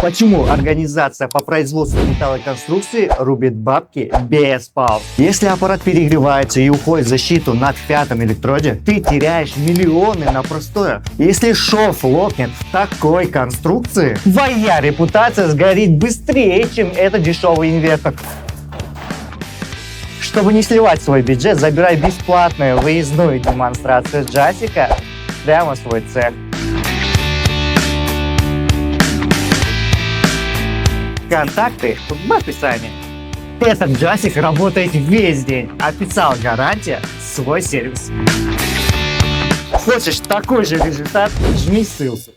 Почему организация по производству металлоконструкции рубит бабки без пауз? Если аппарат перегревается и уходит в защиту на пятом электроде, ты теряешь миллионы на простоях. Если шов лопнет в такой конструкции, твоя репутация сгорит быстрее, чем этот дешевый инвертор. Чтобы не сливать свой бюджет, забирай бесплатную выездную демонстрацию джасика прямо в свой цех. Контакты в описании. Этот джасик работает весь день. Официал гарантия, свой сервис. Хочешь такой же результат? Жми ссылку.